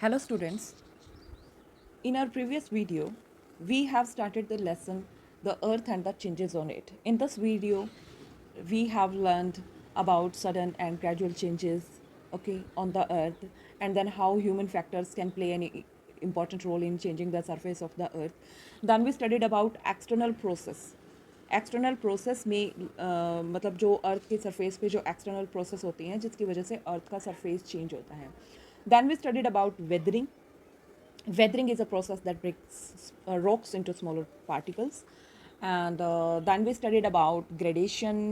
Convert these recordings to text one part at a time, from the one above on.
Hello students, in our previous video, we have started the lesson The Earth and the Changes on It. In this video, we have learned about sudden and gradual changes on the Earth, and then how human factors can play an important role in changing the surface of the Earth. Then we studied about external process. External process में मतलब जो अर्थ के surface पे जो external process होती हैं जिसकी वजह से अर्थ का सरफेस चेंज होता है. Then we studied about weathering. Weathering is a process that breaks rocks into smaller particles. And then we studied about gradation,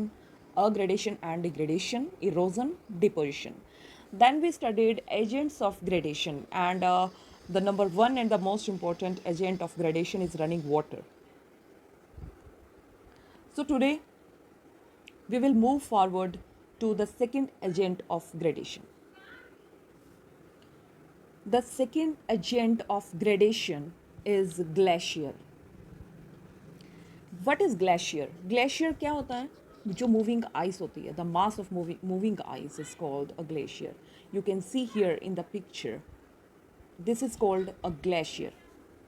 aggradation and degradation, erosion, deposition. Then we studied agents of gradation, and the number one and the most important agent of gradation is running water. So today we will move forward to the second agent of gradation. The second agent of gradation is glacier. What is glacier? Glacier क्या होता है? जो moving ice होती है, the mass of moving ice is called a glacier. You can see here in the picture. This is called a glacier.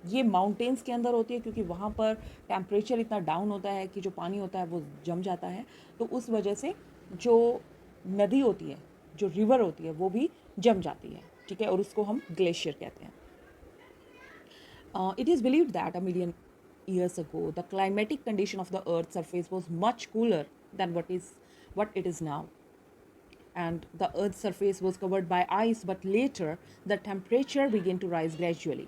ये mountains के अंदर होती है क्योंकि वहाँ पर टेम्परेचर इतना डाउन होता है कि जो पानी होता है वो जम जाता है, तो उस वजह से जो नदी होती है, जो रिवर होती है, वो भी जम जाती है. ठीक है, और उसको हम ग्लेशियर कहते हैं. It is believed that a million years ago the climatic condition of the earth's surface was much cooler than what it is now, and the earth's surface was covered by ice, but later the temperature began to rise gradually.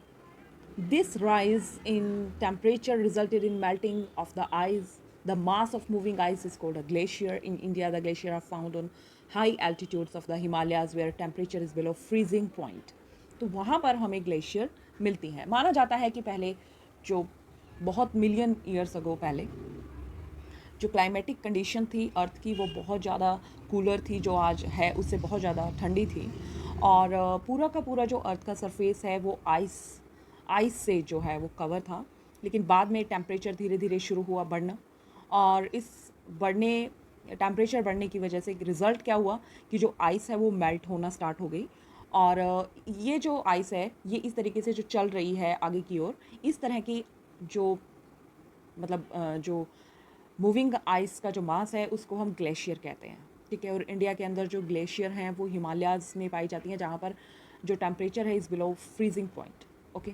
This rise in temperature resulted in melting of the ice. The mass of moving ice is called a glacier. In India, the glaciers are found on high altitudes of the Himalayas where temperature is below freezing point. तो वहाँ पर हमें glacier मिलती हैं. माना जाता है कि पहले जो बहुत मिलियन ईयर्स अगो पहले जो क्लाइमेटिक कंडीशन थी अर्थ की वो बहुत ज़्यादा कूलर थी, जो आज है उससे बहुत ज़्यादा ठंडी थी, और पूरा का पूरा जो अर्थ का सरफेस है वो आइस से जो है वो कवर था. लेकिन बाद में टेम्परेचर धीरे धीरे शुरू हुआ बढ़ना, और इस टेम्परेचर बढ़ने की वजह से रिज़ल्ट क्या हुआ कि जो आइस है वो मेल्ट होना स्टार्ट हो गई. और ये जो आइस है ये इस तरीके से जो चल रही है आगे की ओर, इस तरह की जो मतलब जो मूविंग आइस का जो मास है उसको हम ग्लेशियर कहते हैं. ठीक है, और इंडिया के अंदर जो ग्लेशियर हैं वो हिमालयाज़ में पाई जाती हैं जहाँ पर जो टेम्परेचर है is below freezing point. Okay,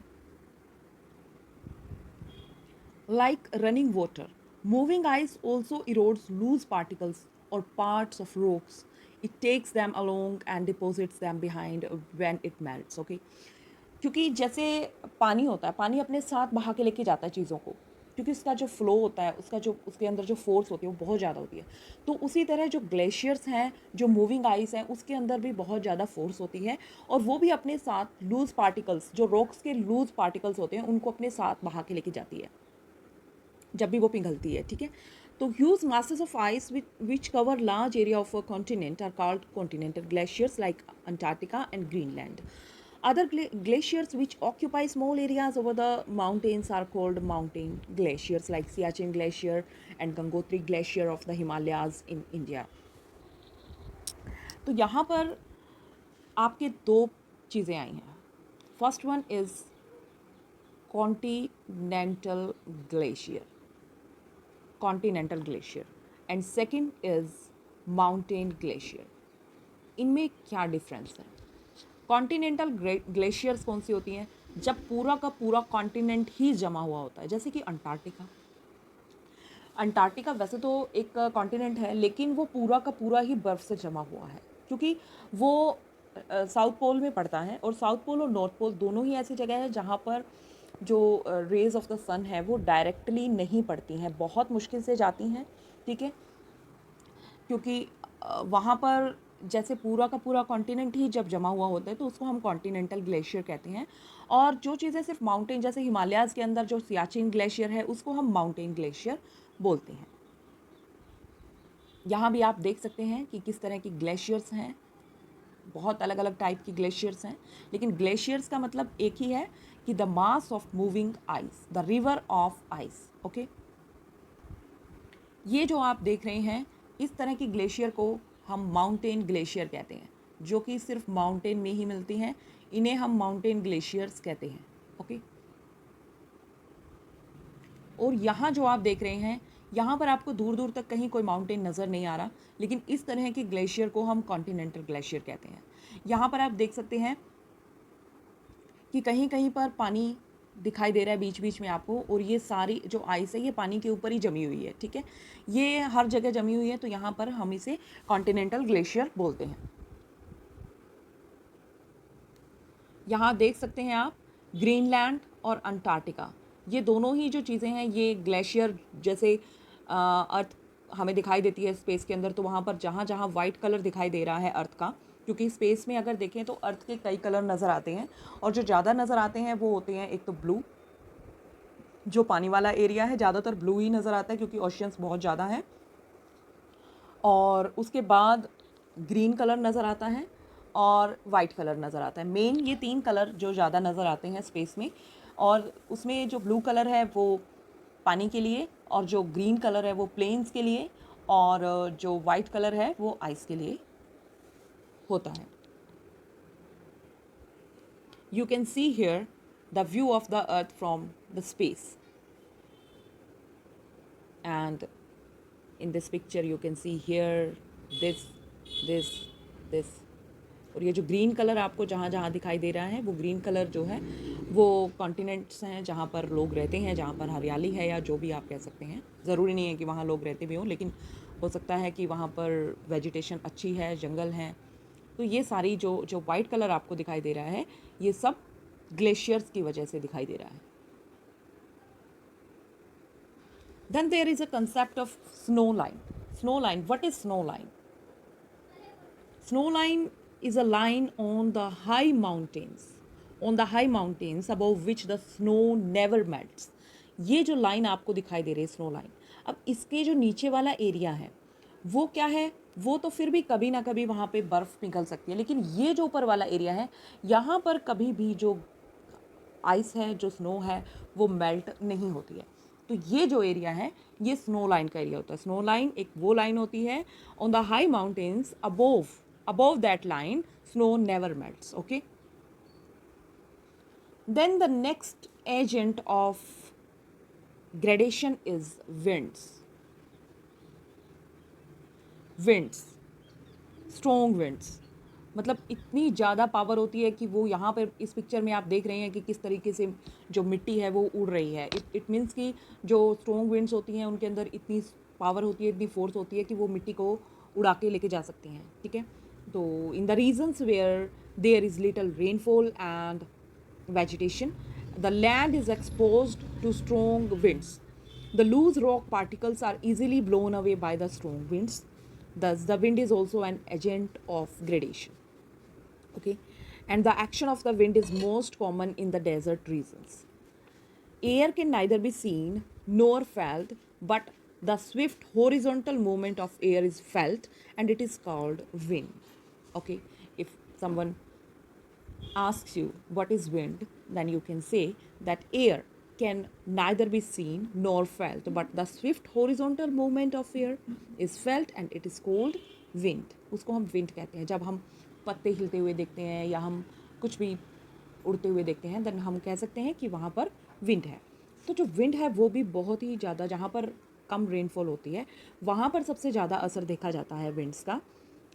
like running water, moving ice also erodes loose particles or parts of rocks. It takes them along and deposits them behind when it melts. Okay, क्योंकि जैसे पानी होता है, पानी अपने साथ बहा के लेके जाता है चीज़ों को, क्योंकि उसका जो फ्लो होता है, उसका जो उसके अंदर जो फोर्स होती है वो बहुत ज़्यादा होती है. तो उसी तरह जो ग्लेशियर्स हैं, जो मूविंग आइस हैं, उसके अंदर भी बहुत ज़्यादा फोर्स होती है, और वो भी अपने साथ लूज़ पार्टिकल्स, जो रॉक्स के लूज़ पार्टिकल्स होते हैं, उनको अपने साथ बहा के लेके जाती है जब भी वो पिघलती है. ठीक है, तो huge masses of ice which cover large area of a continent are called continental glaciers like Antarctica and Greenland. Other glaciers which occupy small areas over the mountains are called mountain glaciers like Siachen Glacier and Gangotri Glacier of the Himalayas in India. तो यहाँ पर आपके दो चीज़ें आई हैं. First one is continental glacier, continental glacier, and second is mountain glacier. इनमें क्या difference है? कॉन्टिनेंटल ग्लेशियर्स कौन सी होती हैं? जब पूरा का पूरा कॉन्टिनेंट ही जमा हुआ होता है, जैसे कि अंटार्कटिका वैसे तो एक कॉन्टिनेंट है, लेकिन वो पूरा का पूरा ही बर्फ़ से जमा हुआ है, क्योंकि वो साउथ पोल में पड़ता है, और साउथ पोल और नॉर्थ पोल दोनों ही ऐसी जगह है जहाँ पर जो रेज़ ऑफ द सन है वो डायरेक्टली नहीं पड़ती हैं, बहुत मुश्किल से जाती हैं. ठीक है, क्योंकि वहाँ पर जैसे पूरा का पूरा कॉन्टिनेंट ही जब जमा हुआ होता है तो उसको हम कॉन्टिनेंटल ग्लेशियर कहते हैं. और जो चीज़ें सिर्फ माउंटेन, जैसे हिमालयाज़ के अंदर जो सियाचिन ग्लेशियर है उसको हम माउंटेन ग्लेशियर बोलते हैं. यहाँ भी आप देख सकते हैं कि किस तरह की ग्लेशियर्स हैं, बहुत अलग अलग टाइप की ग्लेशियर्स हैं, लेकिन ग्लेशियर्स का मतलब एक ही है कि the mass of moving ice, the river of ice. Okay, ये जो आप देख रहे हैं इस तरह की ग्लेशियर को हम माउंटेन ग्लेशियर कहते हैं. जो कि सिर्फ माउंटेन में ही मिलती हैं, इन्हें हम माउंटेन ग्लेशियर्स कहते हैं। ओके, और यहाँ जो आप देख रहे हैं, यहाँ पर आपको दूर दूर तक कहीं कोई माउंटेन नज़र नहीं आ रहा, लेकिन इस तरह के ग्लेशियर को हम कॉन्टिनेंटल ग्लेशियर कहते हैं। यहाँ पर आप देख सकते हैं कि कहीं कहीं पर पानी दिखाई दे रहा है बीच बीच में आपको, और ये सारी जो आइस है ये पानी के ऊपर ही जमी हुई है। ठीक है, ये हर जगह जमी हुई है, तो यहाँ पर हम इसे कॉन्टिनेंटल ग्लेशियर बोलते हैं। यहाँ देख सकते हैं आप ग्रीनलैंड और अंटार्कटिका, ये दोनों ही जो चीज़ें हैं ये ग्लेशियर जैसे अर्थ हमें दिखाई देती है स्पेस के अंदर, तो वहाँ पर जहाँ जहाँ वाइट कलर दिखाई दे रहा है अर्थ का, क्योंकि स्पेस में अगर देखें तो अर्थ के कई कलर नज़र आते हैं, और जो ज़्यादा नज़र आते हैं वो होते हैं एक तो ब्लू, जो पानी वाला एरिया है ज़्यादातर ब्लू ही नज़र आता है क्योंकि ओशियंस बहुत ज़्यादा हैं, और उसके बाद ग्रीन कलर नज़र आता है और वाइट कलर नज़र आता है। मेन ये 3 कलर जो ज़्यादा नज़र आते हैं स्पेस में, और उसमें जो ब्लू कलर है वो पानी के लिए, और जो ग्रीन कलर है वो प्लेन्स के लिए, और जो वाइट कलर है वो आइस के लिए होता है। You can see here the view of the earth from the space, and in this picture you can see here this this this, और ये जो ग्रीन कलर आपको जहाँ जहाँ दिखाई दे रहा है वो ग्रीन कलर जो है वो कॉन्टिनेंट्स हैं जहाँ पर लोग रहते हैं, जहाँ पर हरियाली है, या जो भी आप कह सकते हैं। ज़रूरी नहीं है कि वहाँ लोग रहते भी हों, लेकिन हो सकता है कि वहाँ पर वेजिटेशन अच्छी है, जंगल हैं। तो ये सारी जो जो वाइट कलर आपको दिखाई दे रहा है ये सब ग्लेशियर्स की वजह से दिखाई दे रहा है। Then there is a concept of snow line. Snow line, what is snow line? Snow line is a line on the high mountains above which the snow never melts. ये जो लाइन आपको दिखाई दे रही है स्नो लाइन, अब इसके जो नीचे वाला एरिया है वो क्या है, वो तो फिर भी कभी ना कभी वहाँ पे बर्फ़ पिघल सकती है, लेकिन ये जो ऊपर वाला एरिया है यहाँ पर कभी भी जो आइस है, जो स्नो है, वो मेल्ट नहीं होती है। तो ये जो एरिया है ये स्नो लाइन का एरिया होता है। स्नो लाइन एक वो लाइन होती है on the high mountains above that line snow never melts. Okay, then the next agent of gradation is winds, strong winds, मतलब इतनी ज़्यादा पावर होती है कि वो यहाँ पर इस पिक्चर में आप देख रहे हैं कि किस तरीके से जो मिट्टी है वो उड़ रही है। इट मीन्स कि जो स्ट्रॉन्ग विंड्स होती हैं उनके अंदर इतनी पावर होती है, इतनी फोर्स होती है कि वो मिट्टी को उड़ा के लेके जा सकती हैं। ठीक है, तो in the regions where there is little rainfall and vegetation, the land is exposed to strong winds. The loose rock particles are easily blown away by the strong winds. Thus, the wind is also an agent of gradation. Okay, and the action of the wind is most common in the desert regions. Air can neither be seen nor felt, but the swift horizontal movement of air is felt, and it is called wind. Okay, if someone asks you what is wind, then you can say that air can neither be seen nor felt, but the swift horizontal movement of air is felt and it is called wind. उसको हम wind कहते हैं। जब हम पत्ते हिलते हुए देखते हैं या हम कुछ भी उड़ते हुए देखते हैं, then हम कह सकते हैं कि वहाँ पर wind है। तो जो wind है वो भी बहुत ही ज़्यादा, जहाँ पर कम रेनफॉल होती है वहाँ पर सबसे ज़्यादा असर देखा जाता है winds का,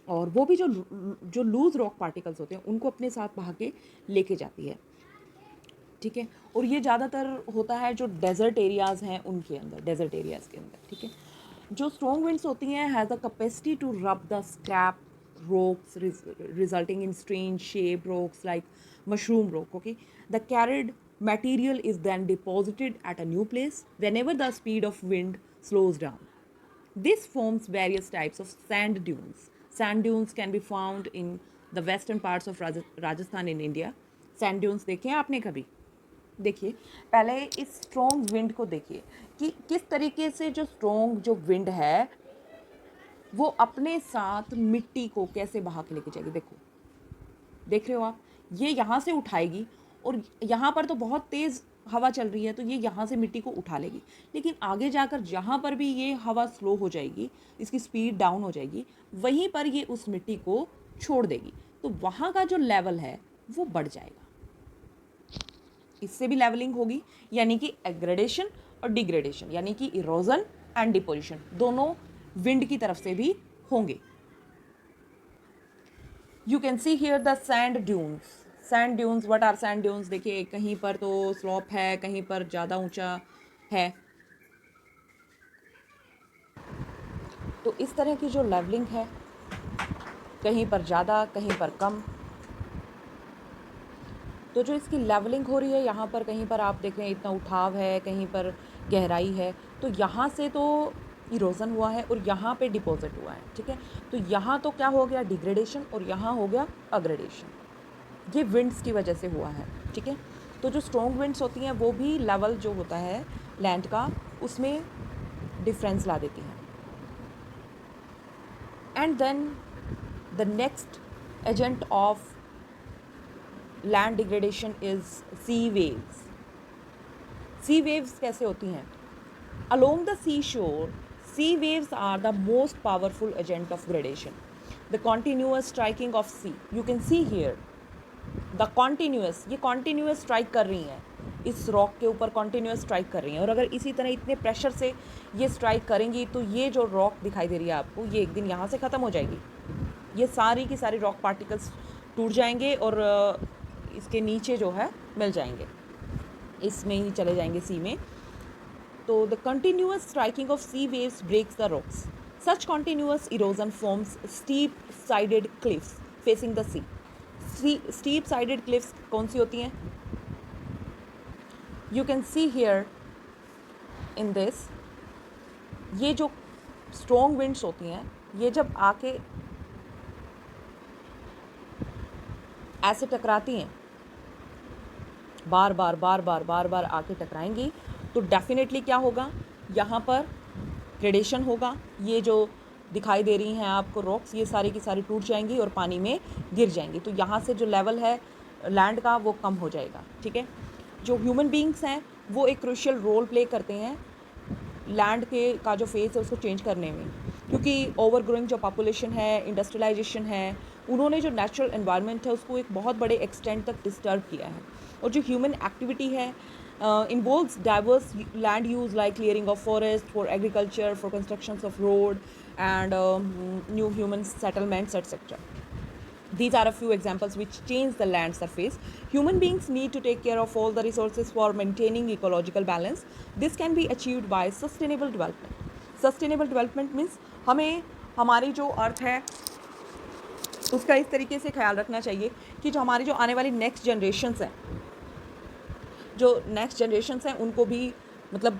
और वो भी जो लूज़ रॉक पार्टिकल्स होते हैं उनको अपने साथ बहा के लेके जाती है। ठीक है, और ये ज़्यादातर होता है जो डेजर्ट एरियाज़ हैं उनके अंदर, डेजर्ट एरियाज़ के अंदर। ठीक है, जो स्ट्रॉन्ग विंड्स होती हैं has the capacity to rub the scrap rocks resulting in strange shaped rocks like mushroom rock. Okay, the carried material is then deposited at a new place whenever the speed of wind slows down. This forms various types of sand dunes. Sand dunes can be found in the western parts of Rajasthan in India. Sand dunes देखे हैं आपने कभी? देखिए, पहले इस strong wind को देखिए कि किस तरीके से जो स्ट्रॉन्ग जो विंड है वो अपने साथ मिट्टी को कैसे बहा के लेके जाएगी। देखो, देख रहे हो आप, ये यहाँ से उठाएगी और यहाँ पर तो बहुत तेज़ हवा चल रही है तो ये यहाँ से मिट्टी को उठा लेगी, लेकिन आगे जाकर जहाँ पर भी ये हवा स्लो हो जाएगी, इसकी स्पीड डाउन हो जाएगी, वहीं पर ये उस मिट्टी को छोड़ देगी। तो वहाँ का जो लेवल है वो बढ़ जाएगा। इससे भी लेवलिंग होगी, यानी कि एग्रेडेशन और डिग्रेडेशन, यानी कि इरोजन एंड डिपोजिशन दोनों विंड की तरफ से भी होंगे। You can see here the sand dunes. Sand dunes, what are sand dunes? देखिए कहीं पर तो स्लॉप है, कहीं पर ज़्यादा ऊंचा है। तो इस तरह की जो लेवलिंग है, कहीं पर ज़्यादा कहीं पर कम, तो जो इसकी लेवलिंग हो रही है यहाँ पर, कहीं पर आप देख रहे हैं इतना उठाव है, कहीं पर गहराई है, तो यहाँ से तो इरोजन हुआ है और यहाँ पे डिपॉजिट हुआ है, ठीक है। तो यहाँ तो क्या हो गया, डिग्रेडेशन, और यहाँ हो गया अग्रेडेशन। ये विंड्स की वजह से हुआ है, ठीक है। तो जो स्ट्रॉन्ग विंड्स होती हैं वो भी लेवल जो होता है लैंड का, उसमें डिफरेंस ला देती हैं। And then the next agent of land degradation is sea waves. Sea waves कैसे होती हैं? अलोंग द सी शोर, sea waves are the most powerful agent of gradation. The continuous striking of sea, you can see here the continuous, ये continuous strike कर रही हैं इस rock के ऊपर, continuous strike कर रही हैं, और अगर इसी तरह इतने प्रेशर से ये strike करेंगी तो ये जो रॉक दिखाई दे रही है आपको, ये एक दिन यहाँ से ख़त्म हो जाएगी। ये सारी की सारी रॉक पार्टिकल्स टूट जाएंगे और इसके नीचे जो है मिल जाएंगे, इसमें ही चले जाएंगे सी में। तो the continuous striking of sea waves breaks the rocks. Such continuous erosion forms steep-sided cliffs facing the sea. Steep-sided cliffs कौन सी होती हैं? You can see here in this, ये जो strong winds होती हैं, ये जब आके ऐसे टकराती हैं, बार बार आके टकराएंगी, तो डेफिनेटली क्या होगा, यहाँ पर ग्रेडेशन होगा। ये जो दिखाई दे रही हैं आपको रॉक्स, ये सारी की सारी टूट जाएंगी और पानी में गिर जाएंगी। तो यहाँ से जो लेवल है लैंड का वो कम हो जाएगा, ठीक है। जो ह्यूमन बींग्स हैं वो एक क्रूशियल रोल प्ले करते हैं लैंड के का जो फेस है उसको चेंज करने में, क्योंकि ओवर ग्रोइंग जो पॉपुलेशन है, इंडस्ट्रियलाइजेशन है, उन्होंने जो नेचुरल एनवायरनमेंट है उसको एक बहुत बड़े एक्सटेंट तक डिस्टर्ब किया है। और जो ह्यूमन एक्टिविटी है involves diverse land use like clearing of forest for agriculture, for constructions of road and new human settlements, etc. These are a few examples which change the land surface. Human beings need to take care of all the resources for maintaining ecological balance. This can be achieved by sustainable development. Sustainable development means हमें हमारी जो अर्थ है उसका इस तरीके से ख्याल रखना चाहिए कि जो हमारी जो आने वाली नेक्स्ट जनरेशन्स हैं, जो नेक्स्ट जनरेशन्स हैं उनको भी मतलब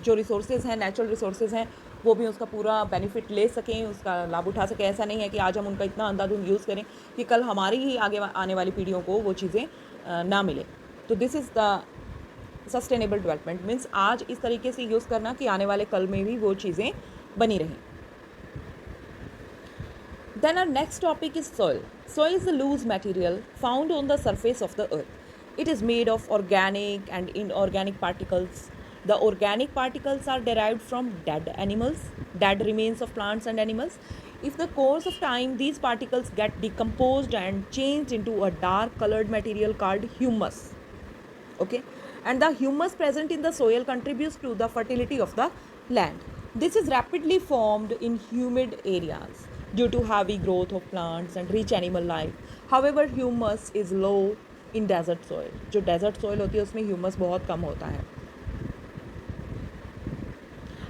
जो रिसोर्सेज हैं, नेचुरल रिसोर्सेज हैं, वो भी उसका पूरा बेनिफिट ले सकें, उसका लाभ उठा सकें। ऐसा नहीं है कि आज हम उनका इतना अंधाधुंध यूज़ करें कि कल हमारी ही आगे आने वाली पीढ़ियों को वो चीज़ें ना मिले। तो this is the sustainable development, means आज इस तरीके से यूज़ करना कि आने वाले कल में भी वो चीज़ें बनी रहें। Then our next topic is soil. Soil is a loose material found on the surface of the earth. It is made of organic and inorganic particles. The organic particles are derived from dead animals, dead remains of plants and animals. If the course of time these particles get decomposed and changed into a dark colored material called humus. Okay, and the humus present in the soil contributes to the fertility of the land. This is rapidly formed in humid areas due to heavy growth of plants and rich animal life. However, humus is low in desert soil. जो desert soil होती है उसमें humus बहुत कम होता है।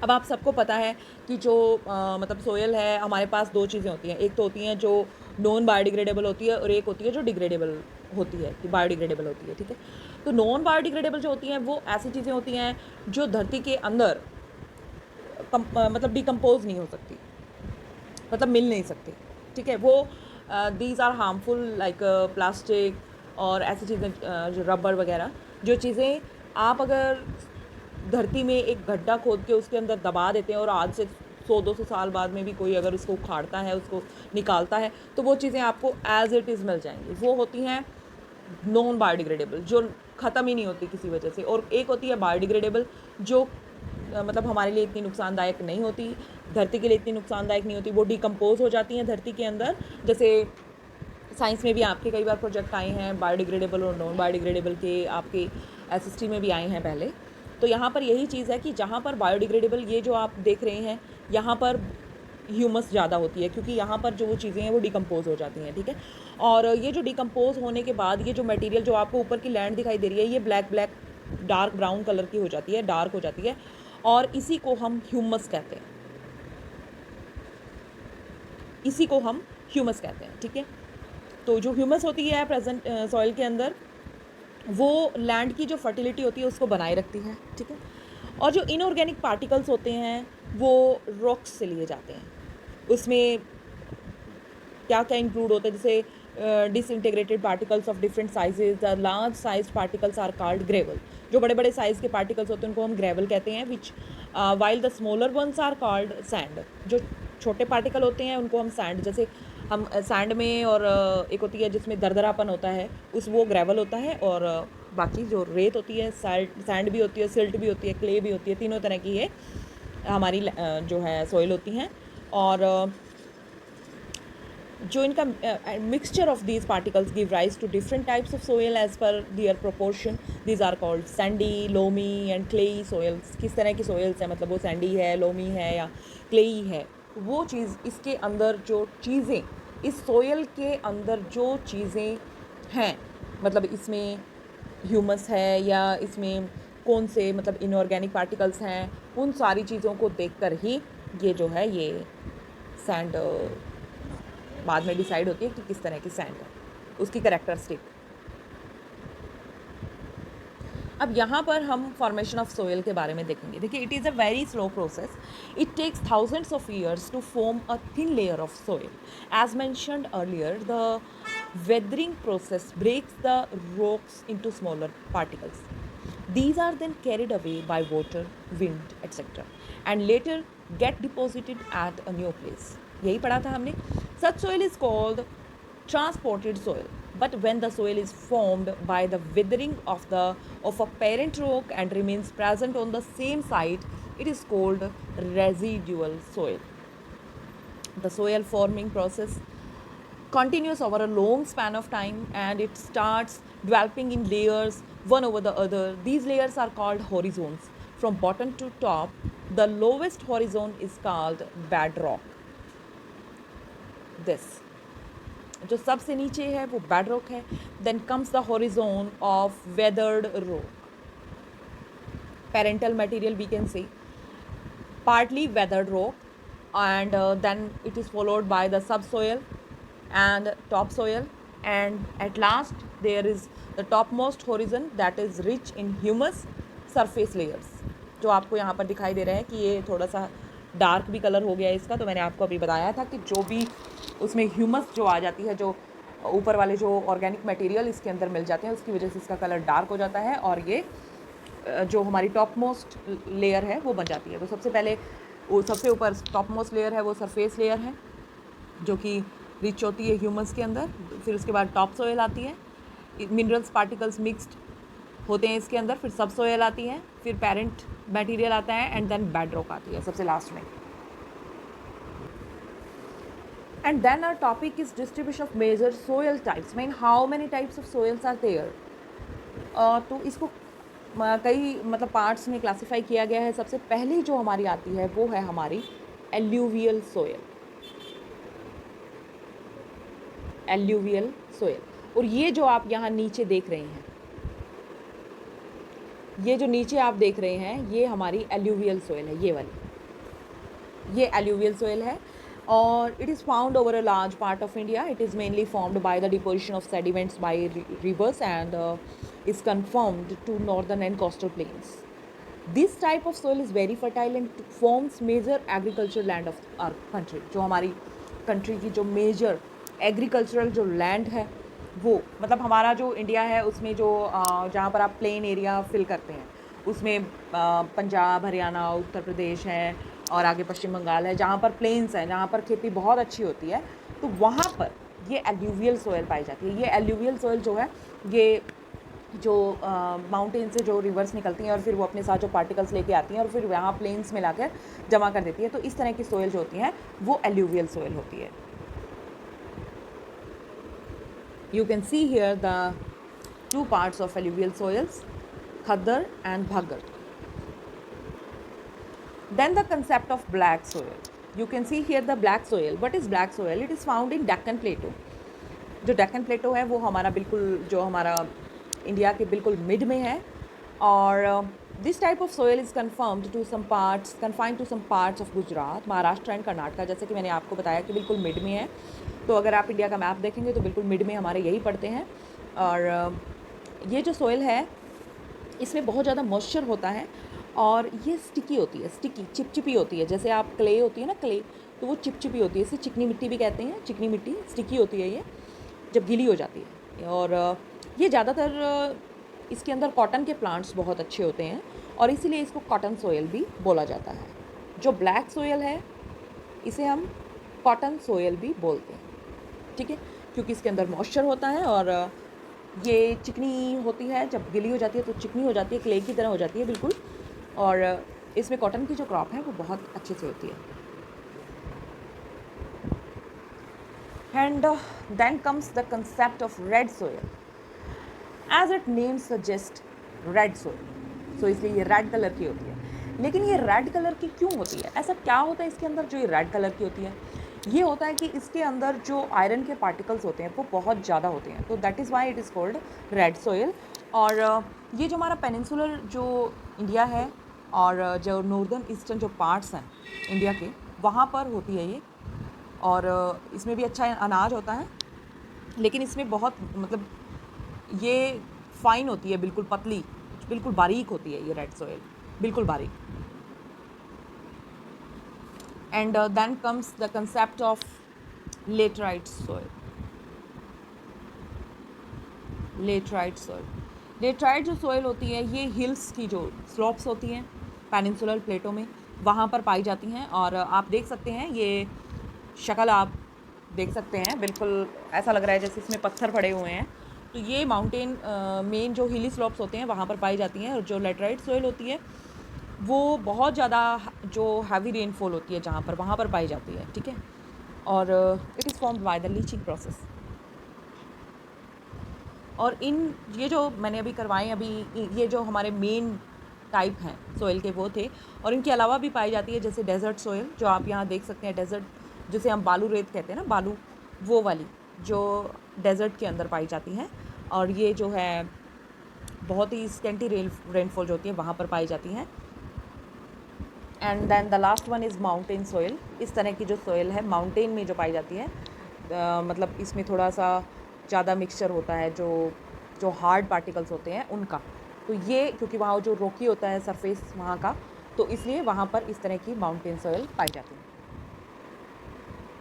अब आप सबको पता है कि जो मतलब सोयल है, हमारे पास दो चीज़ें होती हैं, एक तो होती हैं जो नॉन बायोडिग्रेडेबल होती है और एक होती है जो डिग्रेडेबल होती है, कि बायोडिग्रेडेबल होती है, ठीक है। तो नॉन बायोडिग्रेडेबल जो होती हैं वो ऐसी चीज़ें होती हैं जो धरती के अंदर मतलब डिकम्पोज नहीं हो सकती, मतलब मिल नहीं सकती, ठीक है। वो these are harmful like plastic और ऐसी चीज़ें जो रबर वगैरह, जो चीज़ें आप अगर धरती में एक गड्ढा खोद के उसके अंदर दबा देते हैं और आज से 100-200 साल बाद में भी कोई अगर उसको उखाड़ता है, उसको निकालता है, तो वो चीज़ें आपको एज इट इज़ मिल जाएंगी। वो होती हैं नॉन बायोडिग्रेडेबल, जो ख़त्म ही नहीं होती किसी वजह से। और एक होती है बायोडिग्रेडेबल, जो मतलब हमारे लिए इतनी नुकसानदायक नहीं होती, धरती के लिए इतनी नुकसानदायक नहीं होती, वो डिकम्पोज हो जाती हैं धरती के अंदर। जैसे साइंस में भी आपके कई बार प्रोजेक्ट आए हैं बायोडिग्रेडेबल और नॉन बायोडिग्रेडेबल के, आपके एसएसटी में भी आए हैं पहले। तो यहाँ पर यही चीज़ है कि जहाँ पर बायोडिग्रेडेबल ये जो आप देख रहे हैं यहाँ पर ह्यूमस ज़्यादा होती है, क्योंकि यहाँ पर जो वो चीज़ें हैं वो डिकम्पोज हो जाती हैं, ठीक है। और ये जो डिकम्पोज होने के बाद ये जो मटेरियल जो आपको ऊपर की लैंड दिखाई दे रही है ये black black dark brown colour की हो जाती है, डार्क हो जाती है, और इसी को हम ह्यूमस कहते हैं, इसी को हम ह्यूमस कहते हैं, ठीक है। तो जो ह्यूमस होती है प्रेजेंट सॉइल के अंदर वो लैंड की जो फर्टिलिटी होती है उसको बनाए रखती है, ठीक है। और जो इनऑर्गेनिक पार्टिकल्स होते हैं वो रॉक्स से लिए जाते हैं, उसमें क्या क्या इंक्लूड होता है, जैसे disintegrated particles of different sizes, the large size particles are called gravel. जो बड़े बड़े साइज़ के पार्टिकल्स होते हैं उनको हम ग्रेवल कहते हैं, which while the smaller ones are called sand. जो छोटे पार्टिकल होते हैं उनको हम सैंड, जैसे हम सैंड में, और एक होती है जिसमें दरदरापन होता है उस वो ग्रेवल होता है, और बाकी जो रेत होती है सैंड भी होती है, सिल्ट भी होती है, क्ले भी होती है, तीनों तरह की ये हमारी जो है सॉइल होती हैं। और जो इनका mixture of these particles give rise to different types of soil as per their proportion. These are called sandy, loamy and clayey soils. किस तरह की सोयल्स हैं, मतलब वो सैंडी है, लोमी है या क्लेई है, वो चीज़ इसके अंदर जो चीज़ें, इस सोयल के अंदर जो चीज़ें हैं, मतलब इसमें ह्यूमस है या इसमें कौन से मतलब इनऑर्गेनिक पार्टिकल्स हैं, उन सारी चीज़ों को देखकर ही ये जो है ये सैंड बाद में डिसाइड होती है कि किस तरह की सैंड है, उसकी कैरेक्टरिस्टिक। अब यहाँ पर हम फॉर्मेशन ऑफ सोयल के बारे में देखेंगे। देखिए, it is a very slow process, it takes thousands of years to form a thin layer of soil. As mentioned earlier, the weathering process breaks the rocks into smaller particles. These are then carried away by water, wind, etc. and later get deposited at a new place. यही पढ़ा था हमने। Such soil is called transported soil. But when the soil is formed by the weathering of a parent rock and remains present on the same site, it is called residual soil. The soil forming process continues over a long span of time and it starts developing in layers one over the other. These layers are called horizons. From bottom to top, the lowest horizon is called bedrock. This जो सबसे नीचे है वो bedrock है. Then comes the horizon of weathered rock. Parental material we can say, partly weathered rock, and then it is followed by the subsoil and topsoil, and at last there is the topmost horizon that is rich in humus surface layers. जो आपको यहाँ पर दिखाई दे रहा है कि ये थोड़ा सा डार्क भी कलर हो गया है इसका, तो मैंने आपको अभी बताया था कि जो भी उसमें ह्यूमस जो आ जाती है, जो ऊपर वाले जो ऑर्गेनिक मटेरियल इसके अंदर मिल जाते हैं, उसकी वजह से इसका कलर डार्क हो जाता है और ये जो हमारी टॉप मोस्ट लेयर है वो बन जाती है। तो सबसे पहले वो सबसे ऊपर टॉप मोस्ट लेयर है वो सरफेस लेयर है जो कि रिच होती है ह्यूमस के अंदर। फिर उसके बाद टॉप सोयल आती है, मिनरल्स पार्टिकल्स मिक्स्ड होते हैं इसके अंदर। फिर सब सोयल आती है, फिर पेरेंट मटेरियल आता है, एंड देन बेडरॉक आती है सबसे लास्ट में। And then our topic is distribution of major soil types. Mean how many types of soils are there. तो इसको कई मतलब पार्ट्स में क्लासीफाई किया गया है। सबसे पहली जो हमारी आती है वो है हमारी एल्यूवियल सोयल। एल्यूवियल सोयल, और ये जो आप यहाँ नीचे देख रहे हैं, ये जो नीचे आप देख रहे हैं ये हमारी एल्यूवियल सोयल है, ये वाली, ये एल्यूवियल सोयल है। और it is found over a large part of India. It is mainly formed by the deposition of sediments by rivers and is conformed to northern and coastal plains. This type of soil is very fertile and forms major agricultural land of our country. जो हमारी country की जो major agricultural जो land है वो, मतलब हमारा जो इंडिया है उसमें जो जहाँ पर आप प्लेन एरिया फिल करते हैं उसमें पंजाब, हरियाणा, उत्तर प्रदेश है और आगे पश्चिम बंगाल है, जहाँ पर प्लेन्स हैं, जहाँ पर खेती बहुत अच्छी होती है, तो वहाँ पर ये एल्यूवियल सोयल पाई जाती है। ये एल्यूवियल सोयल जो है ये जो माउंटेन से जो रिवर्स निकलती हैं और फिर वो अपने साथ जो पार्टिकल्स लेके आती हैं और फिर यहाँ प्लेन्स में लाकर जमा कर देती है। तो इस तरह की सोयल जो होती हैं वो एल्यूवियल सोयल होती है। You can see here the two parts of alluvial soils, Khaddar and Bhagar. Then the concept of black soil. You can see here the black soil. What is black soil? It is found in Deccan Plateau. जो डेक्कन प्लेटो है वो हमारा बिल्कुल जो हमारा India के बिल्कुल mid में है, और this type of soil is confirmed to some parts confined to some parts of Gujarat, Maharashtra and Karnataka, जैसे कि मैंने आपको बताया कि बिल्कुल मिड में है। तो अगर आप इंडिया का मैप देखेंगे तो बिल्कुल मिड में हमारे यही पड़ते हैं। और ये जो सोयल है इसमें बहुत ज़्यादा मॉइस्चर होता है और ये स्टिकी होती है, स्टिकी चिपचिपी होती है। जैसे आप क्ले होती है ना, क्ले, तो वो चिपचिपी होती है। इसे चिकनी मिट्टी भी कहते हैं। चिकनी मिट्टी स्टिकी होती है ये जब गीली हो जाती है। और ये ज़्यादातर इसके अंदर कॉटन के प्लांट्स बहुत अच्छे होते हैं और इसीलिए इसको कॉटन सोयल भी बोला जाता है। जो ब्लैक सोयल है इसे हम कॉटन सोयल भी बोलते हैं, ठीक है, क्योंकि इसके अंदर मॉइस्चर होता है और ये चिकनी होती है। जब गीली हो जाती है तो चिकनी हो जाती है, क्ले की तरह हो जाती है बिल्कुल। और इसमें कॉटन की जो क्रॉप है वो बहुत अच्छे से होती है। And then comes the concept of red soil. As its name suggests, red soil. So इसलिए ये रेड कलर की होती है। लेकिन ये रेड कलर की क्यों होती है? ऐसा क्या होता है इसके अंदर जो ये रेड कलर की होती है? ये होता है कि इसके अंदर जो आयरन के पार्टिकल्स होते हैं वो बहुत ज़्यादा होते हैं, तो that is why it is called red soil. और ये जो हमारा पेनिनसुलर जो इंडिया है और जो नॉर्दर्न ईस्टर्न जो पार्ट्स हैं इंडिया के, वहाँ पर होती है ये। और इसमें भी अच्छा अनाज होता है, लेकिन इसमें बहुत मतलब ये फाइन होती है, बिल्कुल पतली, बिल्कुल बारीक होती है ये रेड सोयल, बिल्कुल बारीक। And then comes the concept of laterite soil. Laterite soil, laterite जो सोयल होती है ये हिल्स की जो स्लोप्स होती हैं पेनिनसुलर प्लेटो में, वहाँ पर पाई जाती हैं। और आप देख सकते हैं, ये शक्ल आप देख सकते हैं, बिल्कुल ऐसा लग रहा है जैसे इसमें पत्थर पड़े हुए हैं। तो ये माउंटेन मेन जो हिली स्लोप्स होते हैं वहाँ पर पाई जाती हैं। और जो लेटराइट सोयल होती है वो बहुत ज़्यादा जो हैवी रेनफॉल होती है जहाँ पर, वहाँ पर पाई जाती है, ठीक है। और it is formed by the leaching process. और इन ये जो मैंने अभी करवाएं, अभी ये जो हमारे मेन टाइप हैं सोयल के वो थे। और इनके अलावा भी पाई जाती है जैसे डेजर्ट सोयल, जो आप यहाँ देख सकते हैं, डेजर्ट जिसे हम बालू रेत कहते हैं ना, बालू, वो वाली जो डेजर्ट के अंदर पाई जाती हैं। और ये जो है बहुत ही स्केंटी रेनफॉल जो होती है वहाँ पर पाई जाती हैं। And then the last one is mountain soil. इस तरह की जो सोयल है माउंटेन में जो पाई जाती है, मतलब इसमें थोड़ा सा ज़्यादा मिक्सचर होता है जो हार्ड पार्टिकल्स होते हैं उनका। तो ये क्योंकि वहाँ जो रोकी होता है सरफेस वहाँ का, तो इसलिए वहाँ पर इस तरह की माउंटेन सोयल पाई जाती है।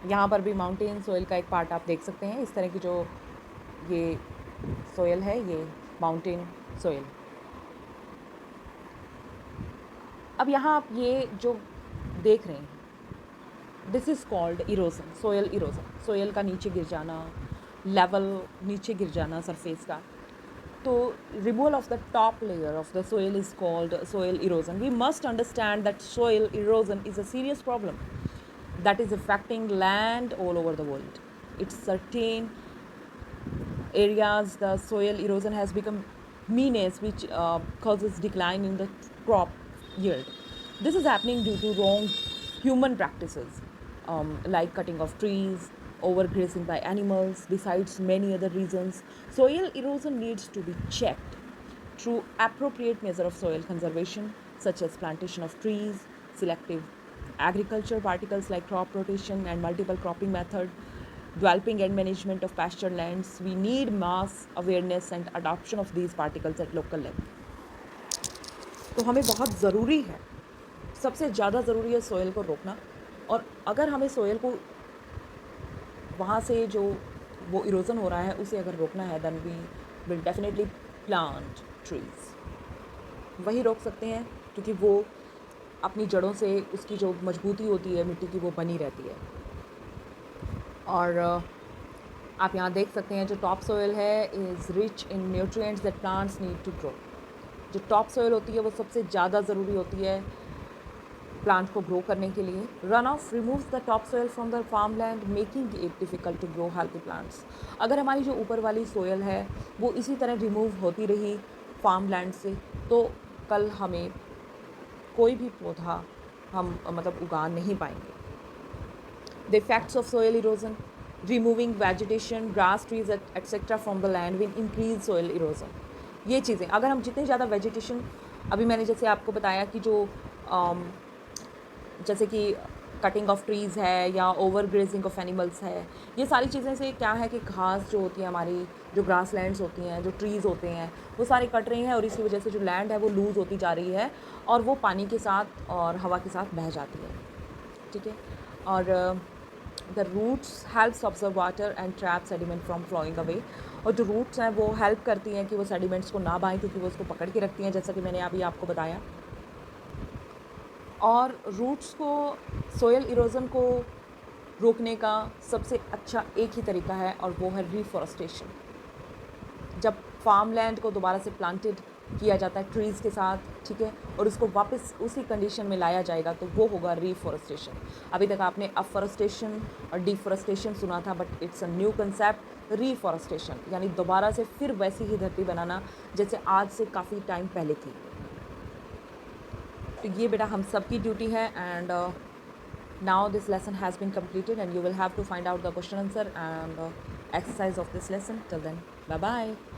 यहाँ पर भी माउंटेन सोयल का एक पार्ट आप देख सकते हैं। इस तरह की जो ये सोयल है ये माउंटेन सोयल। अब यहाँ आप ये जो देख रहे हैं, this is called erosion, soil erosion. Soil का नीचे गिर जाना, लेवल नीचे गिर जाना सरफेस का। तो removal of the top layer of the soil is called soil erosion. We must understand that soil erosion is a serious problem that is affecting land all over the world. It's certain areas the soil erosion has become menace, which causes decline in the crop yield. This is happening due to wrong human practices, like cutting of trees, overgrazing by animals, besides many other reasons. Soil erosion needs to be checked through appropriate measure of soil conservation, such as plantation of trees, selective agriculture particles like crop rotation and multiple cropping method, developing and management of pasture lands. We need mass awareness and adoption of these particles at local level. तो हमें बहुत ज़रूरी है, सबसे ज़्यादा ज़रूरी है soil को रोकना। और अगर हमें सोयल को वहाँ से जो वो इरोजन हो रहा है उसे अगर रोकना है, then we will definitely plant trees. वही रोक सकते हैं क्योंकि वो अपनी जड़ों से उसकी जो मजबूती होती है मिट्टी की वो बनी रहती है। और आप यहाँ देख सकते हैं जो टॉप सोयल है is rich in nutrients that plants need to grow. जो टॉप सोयल होती है वो सबसे ज़्यादा ज़रूरी होती है प्लांट को ग्रो करने के लिए। Run off removes the top soil from the farm land making it difficult to grow healthy plants. अगर हमारी जो ऊपर वाली सोयल है वो इसी तरह रिमूव होती रही फार्म लैंड से, तो कल हमें कोई भी पौधा हम मतलब उगा नहीं पाएंगे। The effects of soil erosion, removing vegetation, grass trees etcetera from the land will increase soil erosion. ये चीज़ें अगर हम जितनी ज़्यादा वेजिटेशन, अभी मैंने जैसे आपको बताया कि जो जैसे कि कटिंग ऑफ ट्रीज़ है या ओवर ग्रेजिंग ऑफ एनिमल्स है, ये सारी चीज़ें से क्या है कि घास जो होती है हमारी, जो ग्रास लैंड्स होती हैं, जो ट्रीज़ होते हैं, वो सारे कट रही हैं और इसकी वजह से जो लैंड है वो लूज़ होती जा रही है और वो पानी के साथ और हवा के साथ बह जाती है। ठीक है। और the roots helps observe water and trap sediment from flowing away. और जो रूट्स हैं वो हेल्प करती हैं कि वो सेडिमेंट्स को ना बहाएं, क्योंकि वो उसको पकड़ के रखती हैं, जैसा कि मैंने अभी आपको बताया। और रूट्स को, सोयल इरोजन को रोकने का सबसे अच्छा एक ही तरीका है और वो है रिफॉरेस्टेशन। जब फार्म लैंड को दोबारा से प्लांटेड किया जाता है ट्रीज़ के साथ, ठीक है, और उसको वापस उसी कंडीशन में लाया जाएगा, तो वो होगा रिफॉरेस्टेशन। अभी तक आपने अफॉरेस्टेशन और डिफॉरेस्टेशन सुना था, but it's a new concept, reforestation, यानी दोबारा से फिर वैसी ही धरती बनाना जैसे आज से काफ़ी टाइम पहले थी। तो ये बेटा हम सब की ड्यूटी है। And now this lesson has been completed and you will have to find out the question answer and exercise of this lesson. Till then, bye bye.